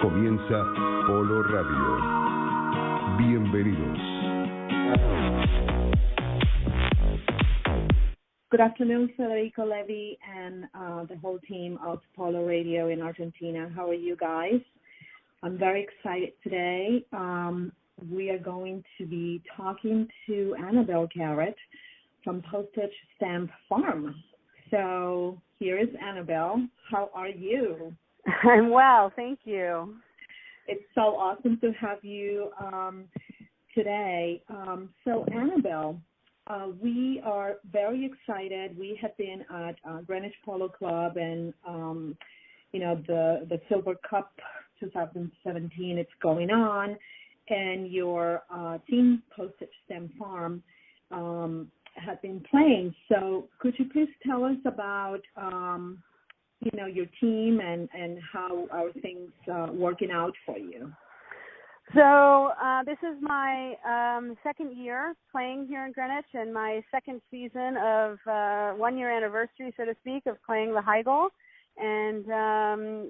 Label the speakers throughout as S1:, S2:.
S1: Comienza PoloRadio. Bienvenidos.
S2: Good afternoon, Federico Levy and the whole team of PoloRadio in Argentina. How are you guys? I'm very excited today. We are going to be talking to Annabelle Garrett from Postage Stamp Farm. So here is Annabelle. How are you?
S3: I'm well, thank you.
S2: It's so awesome to have you today. So Annabelle, we are very excited. We have been at Greenwich Polo Club and, the Silver Cup 2017, it's going on, and your team, Postage Stamp Farm, have been playing. So could you please tell us about, your team and how are things working out for you?
S3: So this is my second year playing here in Greenwich and my second season of 1 year anniversary, so to speak, of playing the high goal. And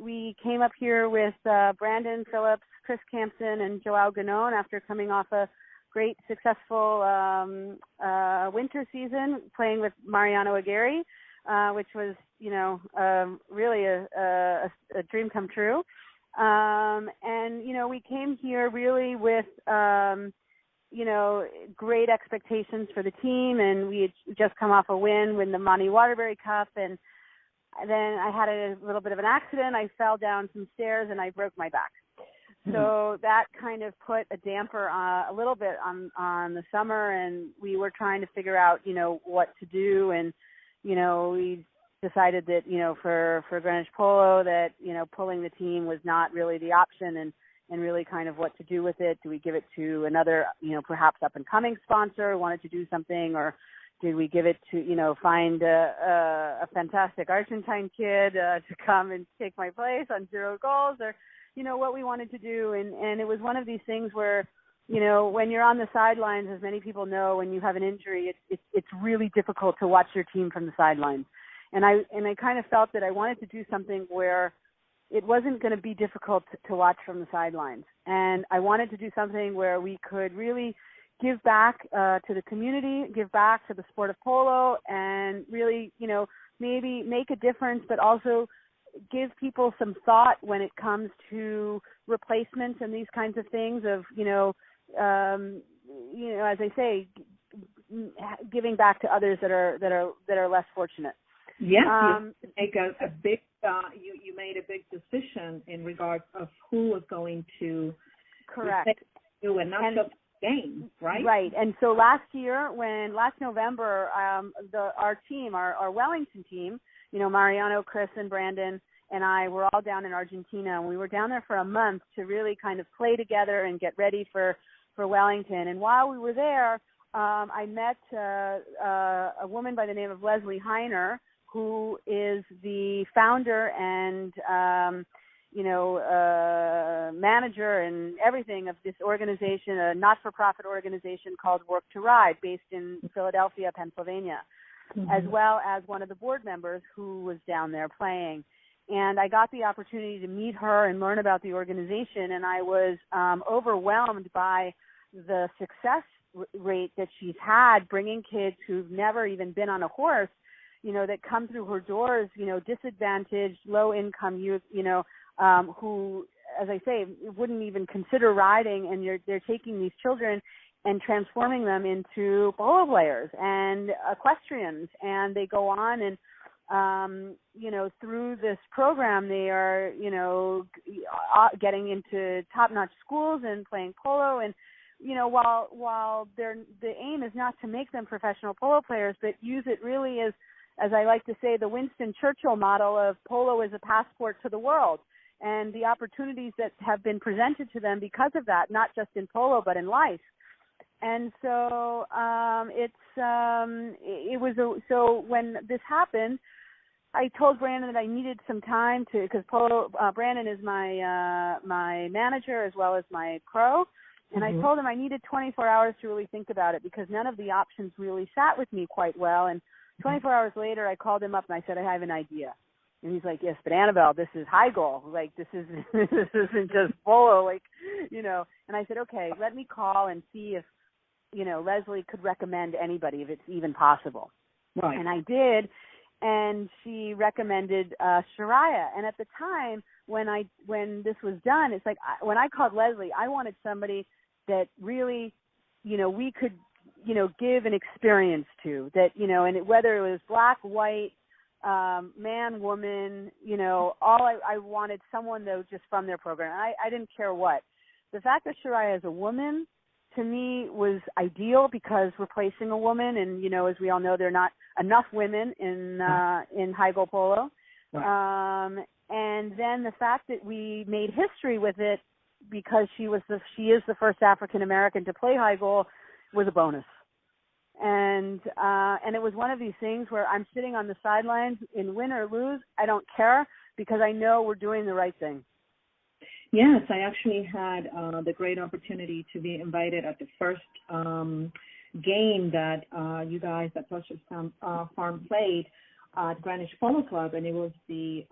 S3: we came up here with Brandon Phillips, Chris Campson, and Joao Ganon after coming off a great, successful winter season playing with Mariano Aguirre, which was, really a dream come true. We came here really with, great expectations for the team, and we had just come off a win with the Monty Waterbury Cup, and then I had a little bit of an accident. I fell down some stairs and I broke my back. So that kind of put a damper a little bit on the summer, and we were trying to figure out, what to do, and, we decided that, for Greenwich Polo that, pulling the team was not really the option, and really kind of what to do with it. Do we give it to another, perhaps up-and-coming sponsor who wanted to do something, or did we give it to, find a fantastic Argentine kid to come and take my place on 0 goals, or, what we wanted to do. And it was one of these things where, when you're on the sidelines, as many people know, when you have an injury, it's really difficult to watch your team from the sidelines. And I kind of felt that I wanted to do something where it wasn't going to be difficult to watch from the sidelines. And I wanted to do something where we could really give back to the community, give back to the sport of polo, and really, maybe make a difference, but also give people some thought when it comes to replacements and these kinds of things of, as I say, giving back to others that are less fortunate.
S2: Yes, you make a big. You made a big decision in regards of who was going to
S3: correct
S2: you, and not just game, right?
S3: Right. And so last November, our team, our Wellington team, Mariano, Chris, and Brandon, and I were all down in Argentina, and we were down there for a month to really kind of play together and get ready for Wellington. And while we were there, I met a woman by the name of Leslie Heiner, who is the founder and, manager and everything of this organization, a not-for-profit organization called Work to Ride, based in Philadelphia, Pennsylvania, as well as one of the board members who was down there playing. And I got the opportunity to meet her and learn about the organization, and I was overwhelmed by the success rate that she's had bringing kids who've never even been on a horse, that come through her doors, disadvantaged, low-income youth, who, as I say, wouldn't even consider riding, and they're taking these children and transforming them into polo players and equestrians, and they go on and, through this program, they are, getting into top-notch schools and playing polo, and while the aim is not to make them professional polo players, but use it really as I like to say, the Winston Churchill model of polo as a passport to the world, and the opportunities that have been presented to them because of that, not just in polo but in life. And so so when this happened, I told Brandon that I needed some time because Brandon is my manager as well as my pro. And I told him I needed 24 hours to really think about it because none of the options really sat with me quite well. And 24 hours later, I called him up and I said, I have an idea. And he's like, yes, but Annabelle, this is high goal. Like, this isn't just polo, like, you know. And I said, okay, let me call and see if, you know, Leslie could recommend anybody, if it's even possible.
S2: Right.
S3: And I did, and she recommended Shariah. And at the time when this was done, it's like when I called Leslie, I wanted somebody that really, you know, we could, you know, give an experience to, that, you know, and whether it was black, white, man, woman, you know, I wanted someone, though, just from their program. I didn't care what. The fact that Shariah is a woman, to me, was ideal, because replacing a woman, and, you know, as we all know, there are not enough women in high goal polo. Right. And then the fact that we made history with it, because she is the first African American to play high goal, was a bonus. And it was one of these things where I'm sitting on the sidelines, in win or lose, I don't care, because I know we're doing the right thing.
S2: Yes, I actually had the great opportunity to be invited at the first game that you guys at Postage Farm played at Greenwich Polo Club, and it was a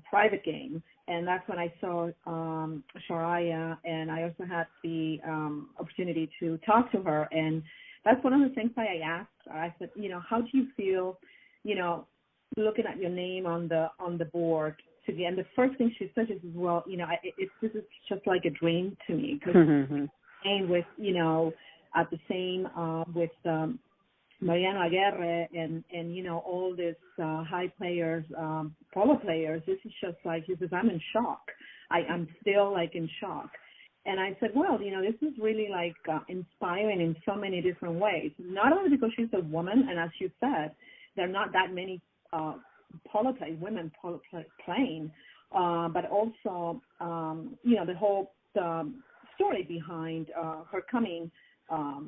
S2: private game. And that's when I saw Shariah, and I also had the opportunity to talk to her. And that's one of the things that I asked her. I said, you know, how do you feel, you know, looking at your name on the board? And the first thing she said is, well, you know, this is just like a dream to me, because playing with, you know, at the same with Mariano Garrett and you know, all these high players, polo players, this is just like, he says, I'm in shock. I'm still like in shock. And I said, well, you know, this is really like inspiring in so many different ways. Not only because she's a woman, and as you said, there are not that many women polo playing, but also, you know, the whole story behind her coming,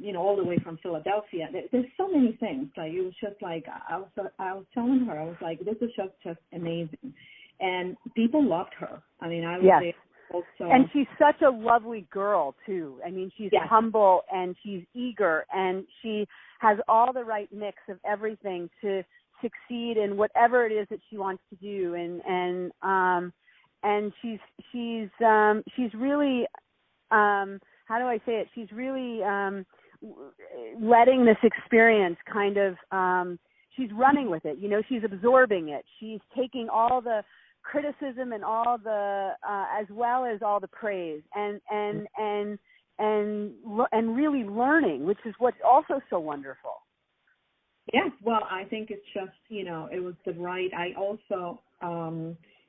S2: you know, all the way from Philadelphia. There's so many things. Like, it was just like, I was telling her, I was like, this is just amazing. And people loved her. I mean, I was there also.
S3: And she's such a lovely girl, too. I mean, she's humble, and she's eager, and she has all the right mix of everything to succeed in whatever it is that she wants to do, and she's really, how do I say it? She's really letting this experience kind of, she's running with it. You know, she's absorbing it. She's taking all the criticism and all the, as well as all the praise, and really learning, which is what's also so wonderful.
S2: Yes, well, I think it's just, you know, it was the right. I also,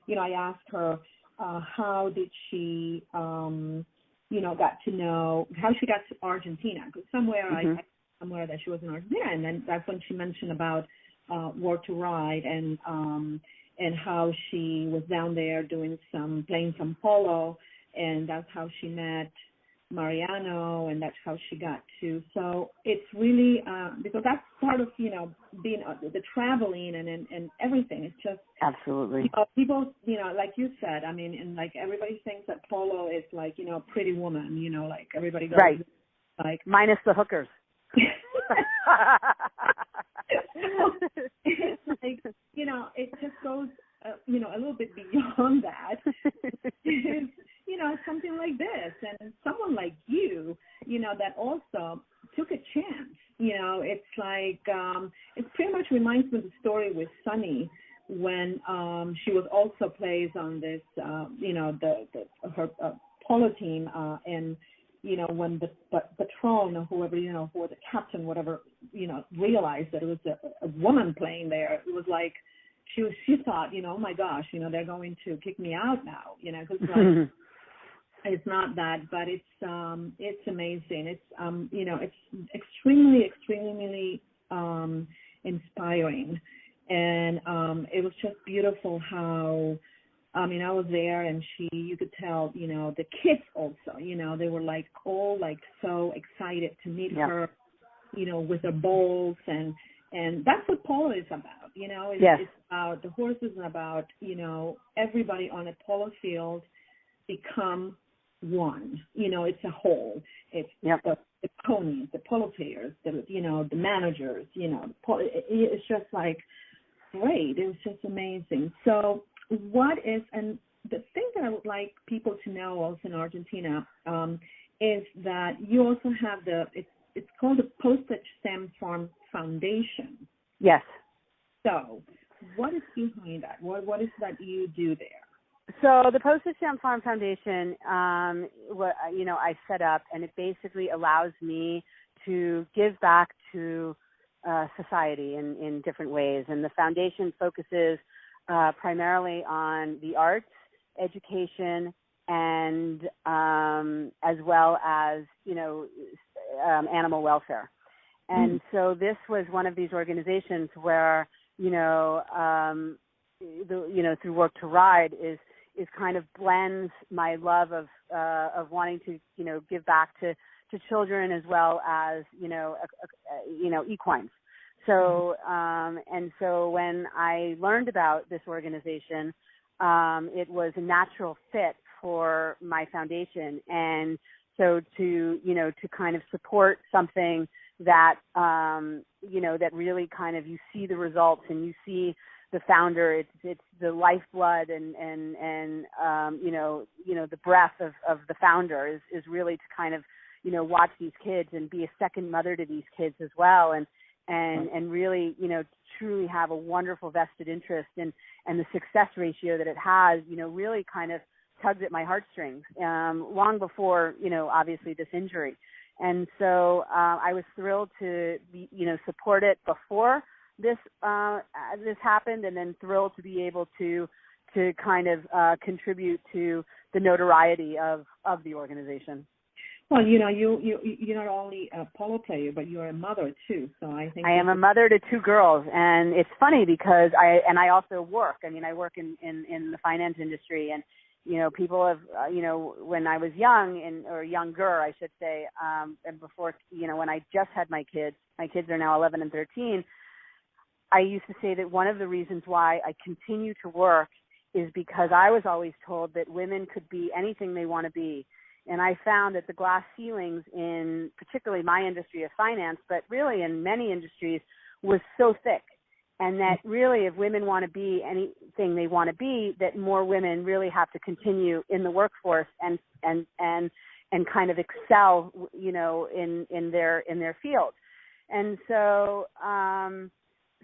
S2: you know, I asked her how did she, you know, got to know, how she got to Argentina, because somewhere somewhere that she was in Argentina, and then that's when she mentioned about War to Ride, and how she was down there playing some polo, and that's how she met Mariano, and that's how she got to. So it's really because that's part of, you know, being the traveling and everything. It's just
S3: absolutely,
S2: you know, people, you know, like you said, I mean, and like everybody thinks that polo is like, you know, Pretty Woman, you know, like everybody goes
S3: right,
S2: like
S3: minus the hookers.
S2: It's like, you know, it just goes, you know, a little bit beyond that. It's, you know, something like this, and someone like you know, that also took a chance. You know, it's like, it pretty much reminds me of the story with Sunny when she was also plays on this, you know, her polo team, and you know, when the patron or whoever, you know, or the captain, whatever, you know, realized that it was a woman playing there, it was like she thought, you know, oh my gosh, you know, they're going to kick me out now, you know, because like, it's not that, but it's amazing. It's you know, it's extremely inspiring, and it was just beautiful how. I mean, I was there, and you could tell, you know, the kids also, you know, they were like all like so excited to meet her, you know, with their bowls, and that's what polo is about, you know. It's about the horses and about, you know, everybody on a polo field become one, you know. It's a whole. It's the ponies, the polo players, you know, the managers, you know. It's just like great. It was just amazing. So what is, and the thing that I would like people to know also in Argentina is that you also have it's called the Postage Stamp Farm Foundation.
S3: Yes.
S2: So what is behind that? What is that you do there?
S3: So the Postage Stamp Farm Foundation, I set up, and it basically allows me to give back to society in different ways. And the foundation focuses primarily on the arts, education, and as well as, animal welfare. And so this was one of these organizations where, through Work to Ride is kind of blends my love of wanting to, give back to children as well as, equines. So, and so when I learned about this organization, it was a natural fit for my foundation. And so to kind of support something that, that really kind of, you see the results and you see the founder, it's the lifeblood and the breath of the founder is really to kind of, watch these kids and be a second mother to these kids as well. And really, truly have a wonderful vested interest in, and the success ratio that it has, really kind of tugs at my heartstrings, long before, obviously this injury. And so I was thrilled to be, support it before this happened, and then thrilled to be able to kind of contribute to the notoriety of the organization.
S2: Well, you're not only a polo player, but you're a mother too. So I think
S3: I am a mother to two girls, and it's funny because I also work. I mean, I work in the finance industry, and people have when I was young or younger, I should say, and before when I just had my kids are now 11 and 13. I used to say that one of the reasons why I continue to work is because I was always told that women could be anything they want to be. And I found that the glass ceilings in particularly my industry of finance, but really in many industries, was so thick. And that really if women want to be anything they want to be, that more women really have to continue in the workforce and kind of excel, in their field. And so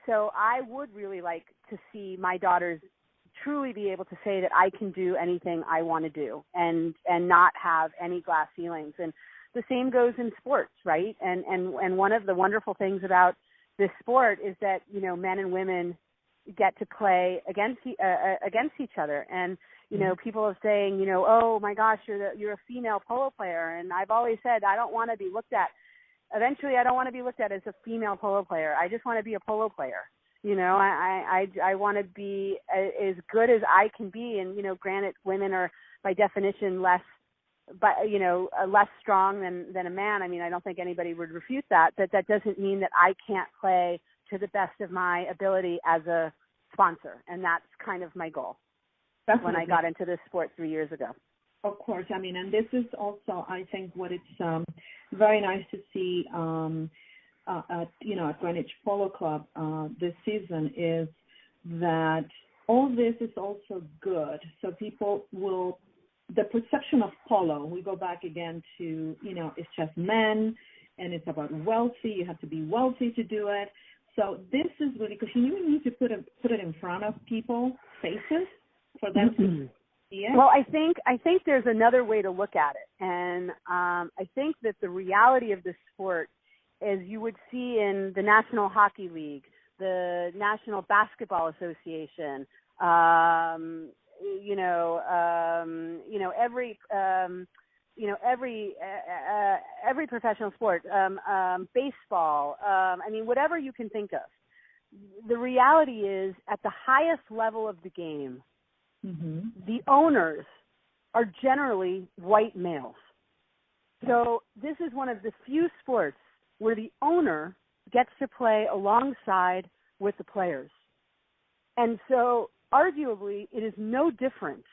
S3: so I would really like to see my daughters truly be able to say that I can do anything I want to do and not have any glass ceilings. And the same goes in sports, right? And one of the wonderful things about this sport is that, men and women get to play against each other. And, people are saying, oh my gosh, you're a female polo player. And I've always said, I don't want to be looked at. Eventually, I don't want to be looked at as a female polo player. I just want to be a polo player. I want to be as good as I can be. And, granted, women are by definition less strong than a man. I mean, I don't think anybody would refute that, but that doesn't mean that I can't play to the best of my ability as a sponsor. And that's kind of my goal. Definitely. When I got into this sport 3 years ago.
S2: Of course. I mean, and this is also, I think, what it's very nice to see at Greenwich Polo Club this season is that all this is also good. So people will, the perception of polo, we go back again to, it's just men and it's about wealthy. You have to be wealthy to do it. So this is really, because you need to put it in front of people's faces for them to see it.
S3: Well, I think there's another way to look at it. And I think that the reality of this sport, as you would see in the National Hockey League, the National Basketball Association, every professional sport, baseball, whatever you can think of. The reality is, at the highest level of the game, the owners are generally white males. So this is one of the few sports where the owner gets to play alongside with the players. And so arguably it is no different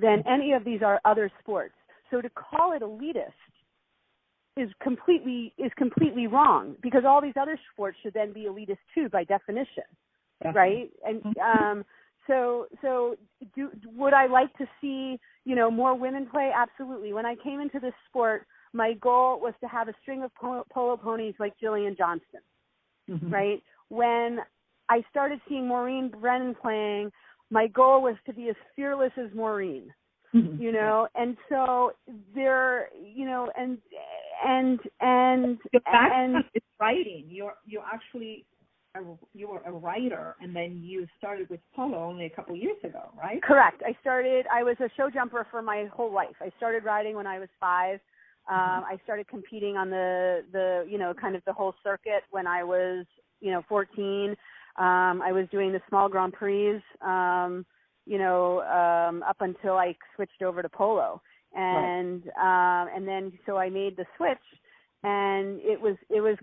S3: than any of these other sports. So to call it elitist is completely wrong, because all these other sports should then be elitist too by definition. right? And would I like to see, more women play? Absolutely. When I came into this sport, my goal was to have a string of polo ponies like Jillian Johnston, right? When I started seeing Maureen Brennan playing, my goal was to be as fearless as Maureen, and so there, and
S2: the fact is writing. You were a writer, and then you started with polo only a couple of years ago, right?
S3: Correct. I was a show jumper for my whole life. I started riding when I was 5. I started competing on the kind of the whole circuit when I was 14. I was doing the small Grand Prix, up until I switched over to polo, and then so I made the switch, and it was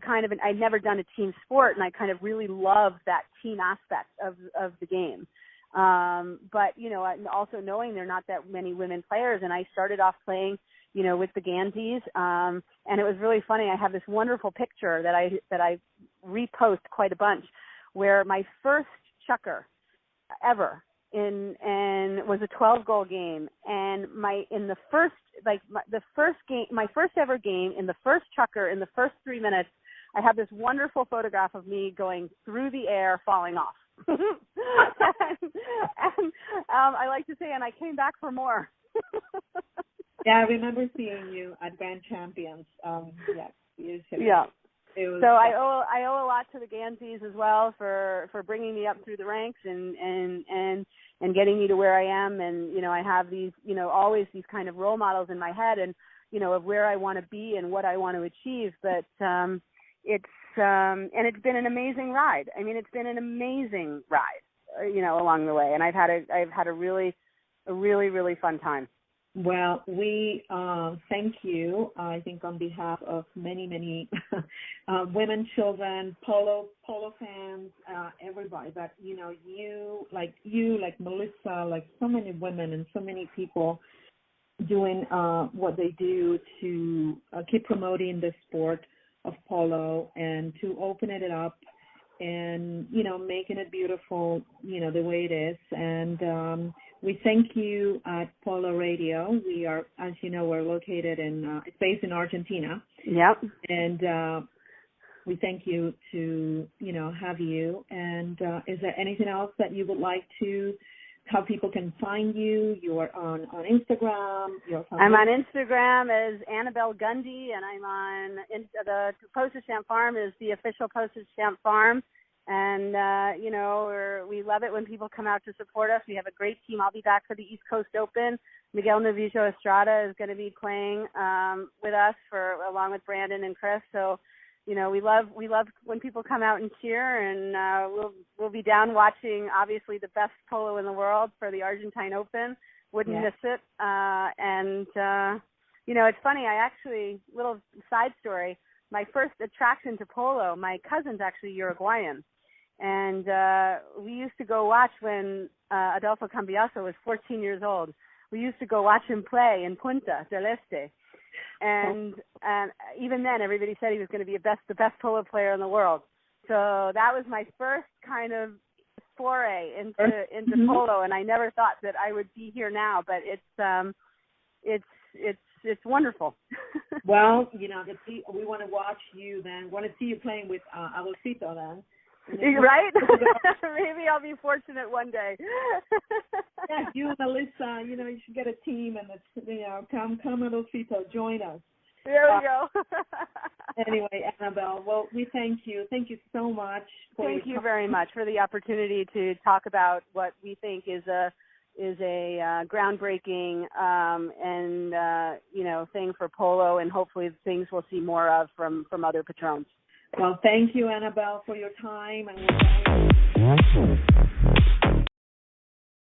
S3: kind of I'd never done a team sport, and I kind of really loved that team aspect of the game. But also knowing there are not that many women players, and I started off playing with the Ganseys, and it was really funny. I have this wonderful picture that I repost quite a bunch, where my first chucker ever was a 12-goal game, and my first ever game in the first chucker in the first 3 minutes, I have this wonderful photograph of me going through the air, falling off. and I like to say, and I came back for more.
S2: Yeah, I remember seeing you at Grand Champions.
S3: Yeah. So I owe a lot to the Ganseys as well for bringing me up through the ranks and getting me to where I am. And, I have these, always these kind of role models in my head and, of where I want to be and what I want to achieve. But it's been an amazing ride. I mean, it's been an amazing ride, along the way. And I've had a really, really fun time.
S2: Well, we thank you, I think, on behalf of many, many women, children, polo fans, everybody, that, you, like Melissa, like so many women and so many people doing what they do to keep promoting the sport of polo and to open it up and, making it beautiful, the way it is. And we thank you at PoloRadio. We are, as you know, we're located it's based in Argentina.
S3: Yep.
S2: And we thank you to, have you. And is there anything else that you would like to, how people can find you? You are on Instagram.
S3: I'm on Instagram as Annabelle Gundy, and I'm on the Postage Stamp Farm is the official Postage Stamp Farm. And, we love it when people come out to support us. We have a great team. I'll be back for the East Coast Open. Miguel Novillo Estrada is going to be playing with us along with Brandon and Chris. So, we love when people come out and cheer, and we'll be down watching, obviously, the best polo in the world for the Argentine Open. Wouldn't miss it. It's funny. Little side story, my first attraction to polo, my cousin's actually Uruguayan. And we used to go watch when Adolfo Cambiaso was 14 years old. We used to go watch him play in Punta del Este. And even then, everybody said he was going to be the best polo player in the world. So that was my first kind of foray into polo, and I never thought that I would be here now. But it's wonderful.
S2: Well, we want to watch you then. Want to see you playing with Adolfito then.
S3: Right? Maybe I'll be fortunate one day.
S2: Yeah, you and Alyssa, you should get a team and come Adolfito, join us.
S3: There we go.
S2: Anyway, Annabelle, well, we thank you. Thank you so much.
S3: Thank you very much for the opportunity to talk about what we think is a groundbreaking thing for polo, and hopefully things we'll see more of from other patrons.
S2: Well, thank you, Annabelle, for your time. And